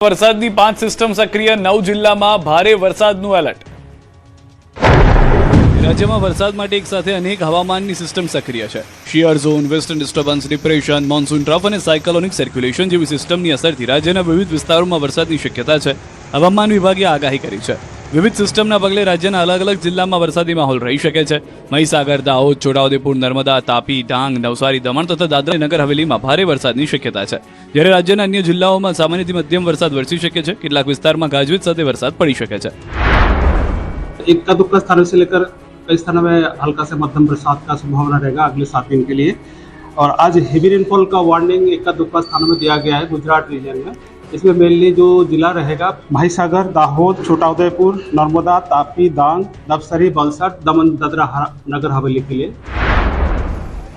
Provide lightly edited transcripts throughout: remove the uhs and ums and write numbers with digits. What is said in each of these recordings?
વરસાદની 5 સિસ્ટમ સક્રિય, 9 જિલ્લામાં ભારે વરસાદનું એલર્ટ. રાજ્યમાં વરસાદ માટે એક સાથે અનેક હવામાનની સિસ્ટમ સક્રિય છે. Shear zone, western disturbance, depression, monsoon trough અને સાયક્લોનિક સર્ક્યુલેશન જેવી સિસ્ટમની અસરથી રાજ્યના વિવિધ વિસ્તારોમાં વરસાદની શક્યતા છે. હવામાન વિભાગે આગાહી કરી છે. વિવિધ સિસ્ટમના પગલે રાજ્યના અલગ અલગ જિલ્લામાં વરસાદી માહોલ રહી શકે છે. મહીસાગર, દાહોદ, છોટાઉદેપુર, નર્મદા, તાપી, ડાંગ, નવસારી, દમણ તથા દાદરા નગર હવેલીમાં ભારે વરસાદની શક્યતા છે. જ્યારે રાજ્યના અન્ય જિલ્લાઓમાં સામાન્યથી મધ્યમ વરસાદ વરસી શકે છે. કેટલાક વિસ્તારમાં ગાજવીજ સાથે વરસાદ પડી શકે છે. इक्का दुक्का स्थानों से लेकर कई स्थानों में हल्का से मध्यम बरसात का संभावना रहेगा अगले 7 दिन के लिए। और आज हेवी रेनफॉल का वार्निंग इक्का दुक्का स्थानों में दिया गया है गुजरात रीजन में। इसमें मेनली जो जिला रहेगा महीसागर, दाहोद, छोटाउदेपुर, नर्मदा, तापी, डांग, नवसारी, वलसाड, दमन, दादरा नगर हवेली के लिए।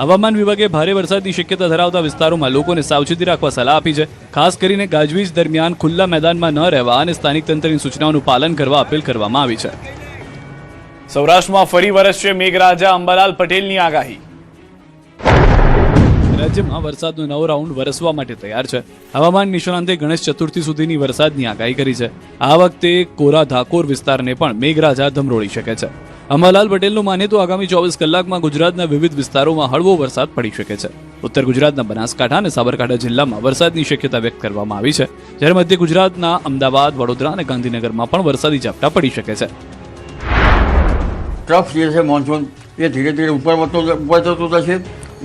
હવામાન વિભાગે ભારે વરસાદની શક્યતા ધરાવતા વિસ્તારોમાં લોકોને સાવચેતી રાખવા સલાહ આપી છે. ખાસ કરીને ગાજવીજ દરમિયાન ખુલ્લા મેદાનમાં ન રહેવા અને સ્થાનિક તંત્રની સૂચનાઓનું પાલન કરવા અપીલ કરવામાં આવી છે. સૌરાષ્ટ્રમાં ફરી વરસશે મેઘરાજા, અંબાલાલ પટેલની આગાહી. રાજ્યમાં વરસાદનો નવો રાઉન્ડ વરસવા માટે તૈયાર છે. હવામાન નિષ્ણાંતે ગણેશ ચતુર્થી સુધીની વરસાદની આગાહી કરી છે. આ વખતે કોરા ધાકોર વિસ્તારને પણ મેઘરાજા ધમરોળી શકે છે. અંબાલાલ પટેલનું માને તો આગામી 24 કલાકમાં ગુજરાતના વિવિધ વિસ્તારોમાં હળવો વરસાદ પડી શકે છે. ઉત્તર ગુજરાતના બનાસકાંઠા અને સાબરકાંઠા જિલ્લામાં વરસાદની શક્યતા વ્યક્ત કરવામાં આવી છે. જ્યારે મધ્ય ગુજરાતના અમદાવાદ, વડોદરા અને ગાંધીનગરમાં પણ વરસાદી ઝાપટા પડી શકે છે. ટ્રફ જે છે મોન્સૂન એ ધીરે ધીરે ઉપર જતું થશે.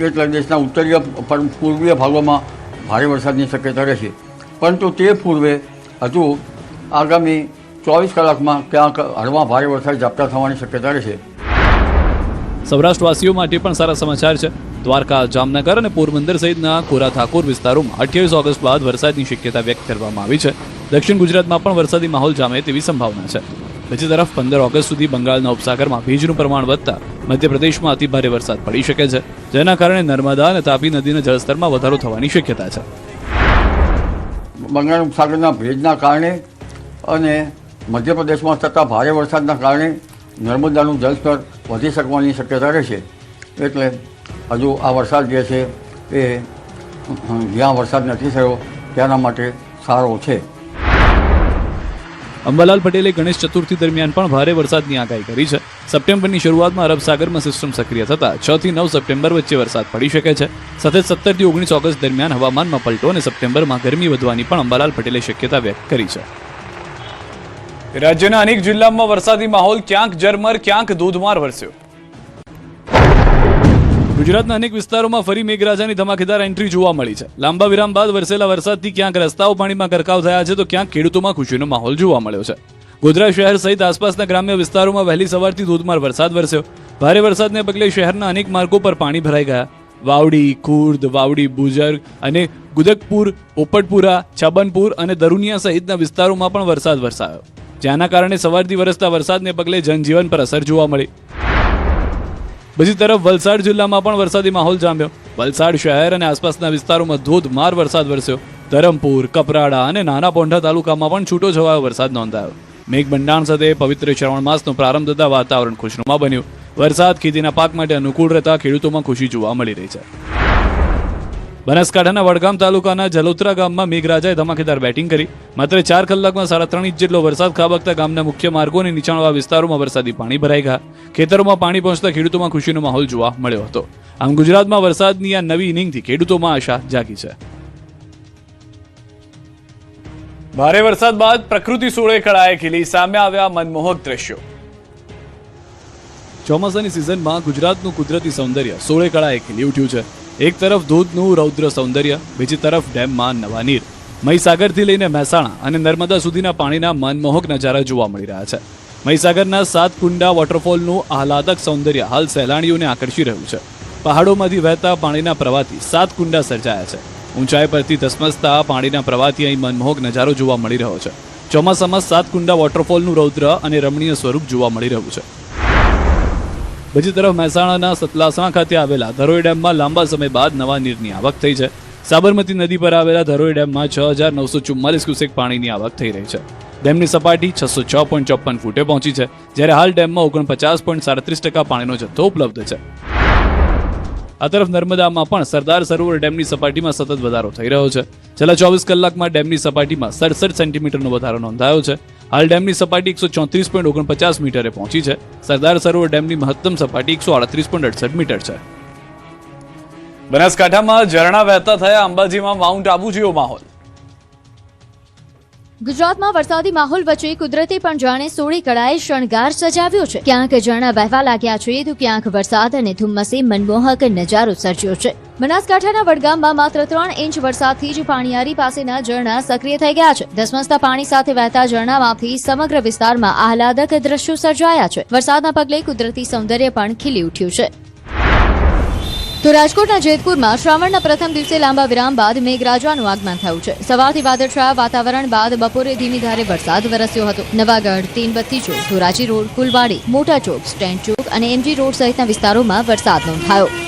એટલે દેશના ઉત્તરીય પૂર્વીય ભાગોમાં ભારે વરસાદની શક્યતા રહેશે. પરંતુ તે પૂર્વે હજુ આગામી 24 કલાકમાં ક્યાંક હળવા ભારે વરસાદ ઝાપટા થવાની શક્યતા રહેશે. સૌરાષ્ટ્રવાસીઓ માટે પણ સારા સમાચાર છે. દ્વારકા, જામનગર અને પોરબંદર સહિતના કોરા ઠાકોર વિસ્તારોમાં 28 ઓગસ્ટ બાદ વરસાદની શક્યતા વ્યક્ત કરવામાં આવી છે. દક્ષિણ ગુજરાતમાં પણ વરસાદી માહોલ જામે તેવી સંભાવના છે. બીજી તરફ 15 ઓગસ્ટ સુધી બંગાળના ઉપસાગરમાં ભેજનું પ્રમાણ વધતા મધ્યપ્રદેશમાં અતિભારે વરસાદ પડી શકે છે. જેના કારણે નર્મદા અને તાપી નદીના જળસ્તરમાં વધારો થવાની શક્યતા છે. બંગાળ ઉપસાગરના ભેજના કારણે અને મધ્યપ્રદેશમાં થતા ભારે વરસાદના કારણે નર્મદાનું જળસ્તર વધી શકવાની શક્યતા રહેશે. એટલે હજુ આ વરસાદ જે છે એ જ્યાં વરસાદ નથી થયો તેના માટે સારો છે. અંબાલાલ પટેલે ગણેશ ચતુર્થી દરમિયાન પણ ભારે વરસાદની આગાહી કરી છે. સપ્ટેમ્બરની શરૂઆતમાં અરબ સાગરમાં સિસ્ટમ સક્રિય થતા 6 થી 9 સપ્ટેમ્બર વચ્ચે વરસાદ પડી શકે છે. સાથે 17 થી 19 ઓગસ્ટ દરમિયાન હવામાનમાં પલટો અને સપ્ટેમ્બરમાં ગરમી વધવાની પણ અંબાલાલ પટેલે શક્યતા વ્યક્ત કરી છે. રાજ્યના અનેક જિલ્લામાં વરસાદી માહોલ, ક્યાંક ઝરમર, ક્યાંક ધોધમાર વરસ્યો. ગુજરાતના અનેક વિસ્તારોમાં ફરી મેઘરાજાની ધમાકેદાર એન્ટ્રી જોવા મળી છે. લાંબા વિરામ બાદ વરસેલા વરસાદથી ક્યાંક રસ્તાઓ પાણીમાં ગરકાવ થયા છે, તો ક્યાંક ખેડૂતોમાં ખુશીનો માહોલ જોવા મળ્યો છે. ગોધરા શહેર સહિત આસપાસના ગ્રામ્ય વિસ્તારોમાં વહેલી સવારથી ધોધમાર વરસાદ વરસ્યો. ભારે વરસાદને પગલે શહેરના અનેક માર્ગો પર પાણી ભરાઈ ગયા. વાવડી, ખુર્દ, વાવડી, બુજર્ગ અને ગુદકપુર, પોપટપુરા, છાબનપુર અને દરુનિયા સહિતના વિસ્તારોમાં પણ વરસાદ વરસાયો. જેના કારણે સવારથી વરસતા વરસાદને પગલે જનજીવન પર અસર જોવા મળી. બીજી તરફ વલસાડ જિલ્લામાં પણ વરસાદી માહોલ જામ્યો. વલસાડ શહેર અને આસપાસના વિસ્તારોમાં ધોધમાર વરસાદ વરસ્યો. ધરમપુર, કપરાડા અને નાના પોંઢા તાલુકામાં પણ છૂટો છવાયો વરસાદ નોંધાયો. મેઘબંડાણ સાથે પવિત્ર શ્રાવણ માસનો પ્રારંભ થતા વાતાવરણ ખુશનુમા બન્યું. વરસાદ ખેતીના પાક માટે અનુકૂળ રહેતા ખેડૂતોમાં ખુશી જોવા મળી રહી છે. બનાસકાંઠાના વડગામ તાલુકાના જલોત્રા ગામમાં મેઘરાજાએ ધમાકેદાર બેટિંગ કરી. માત્ર 4 કલાકમાં 3.5 ઇંચ જેટલો વરસાદ ખાબકતા ગામના મુખ્ય માર્ગો અને નીચાણવાળા વિસ્તારોમાં વરસાદી પાણી ભરાઈ ગયા. ખેતરોમાં પાણી પહોંચતા ખેડૂતોમાં ખુશીનો માહોલ જોવા મળ્યો હતો. આમ ગુજરાતમાં વરસાદની આ નવી ઇનિંગથી ખેડૂતોમાં આશા જાગી છે. ભારે વરસાદ બાદ પ્રકૃતિ સોળે કળાએ ખીલી, સામે આવ્યા મનમોહક દ્રશ્યો. ચોમાસાની સિઝનમાં ગુજરાતનું કુદરતી સૌંદર્ય સોળે કળાએ ખીલી ઉઠ્યું છે. એક તરફ ધોધનું રૌદ્ર સૌંદર્ય, બીજી તરફ ડેમમાં નવા નીર. મહીસાગરથી લઈને મહેસાણા અને નર્મદા સુધીના પાણીના મનમોહક નજારા જોવા મળી રહ્યા છે. મહીસાગરના 7 કુંડા વોટરફોલનું આહલાદક સૌંદર્ય હાલ સહેલાણીઓને આકર્ષી રહ્યું છે. પહાડોમાંથી વહેતા પાણીના પ્રવાહથી 7 કુંડા સર્જાયા છે. ઊંચાઈ પરથી ધસમસતા પાણીના પ્રવાહથી અહીં મનમોહક નજારો જોવા મળી રહ્યો છે. ચોમાસામાં 7 કુંડા વોટરફોલનું રૌદ્ર અને રમણીય સ્વરૂપ જોવા મળી રહ્યું છે. બીજી તરફ મહેસાણાના સતલાસણા ખાતે આવેલા ધરોઈ ડેમમાં લાંબા સમય બાદ નવા નીરની આવક થઈ છે. સાબરમતી નદી પર આવેલા ધરોઈ ડેમમાં 6,944 ક્યુસેક પાણીની આવક થઈ રહી છે. ડેમની સપાટી 606.54 ફૂટે પહોંચી છે, જ્યારે હાલ ડેમમાં 49.37% પાણીનો જથ્થો ઉપલબ્ધ છે. આ તરફ નર્મદામાં પણ સરદાર સરોવર ડેમની સપાટીમાં સતત વધારો થઈ રહ્યો છે. છેલ્લા 24 કલાકમાં ડેમની સપાટીમાં 67 સેન્ટીમીટરનો વધારો નોંધાયો છે. હાલ ડેમની સપાટી 134.49 મીટરે પહોંચી છે. સરદાર સરોવર ડેમની મહત્તમ સપાટી 138.68 મીટર છે. બનાસકાંઠામાં ઝરણા વહેતા થયા અંબાજીમાં માઉન્ટ આબુ જેવો માહોલ. ગુજરાતમાં વરસાદી માહોલ વચ્ચે કુદરતે પણ જાણે સોળે કળાએ શણગાર સજાવ્યો છે. ક્યાંક ઝરણા વહેવા લાગ્યા છે તો ક્યાંક વરસાદ અને ધુમ્મસે મનમોહક નજારો સર્જ્યો છે. બનાસકાંઠાના વડગામમાં માત્ર 3 ઇંચ વરસાદથી જ પાણીયારી પાસેના ઝરણા સક્રિય થઈ ગયા છે. ધસમસતા પાણી સાથે વહેતા ઝરણામાંથી સમગ્ર વિસ્તારમાં આહલાદક દ્રશ્યો સર્જાયા છે. વરસાદના પગલે કુદરતી સૌંદર્ય પણ ખીલી ઉઠ્યું છે. તો રાજકોટના જેતપુરમાં શ્રાવણના પ્રથમ દિવસે લાંબા વિરામ બાદ મેઘરાજાનું આગમન થયું છે. સવારથી વાદળછાયા વાતાવરણ બાદ બપોરે ધીમી ધારે વરસાદ વરસ્યો હતો. નવાગઢ, તીનબત્તી ચોક, ધોરાજી રોડ, ફુલવાડી, મોટા ચોક, સ્ટેન્ડ ચોક અને એમજી રોડ સહિતના વિસ્તારોમાં વરસાદ નોંધાયો.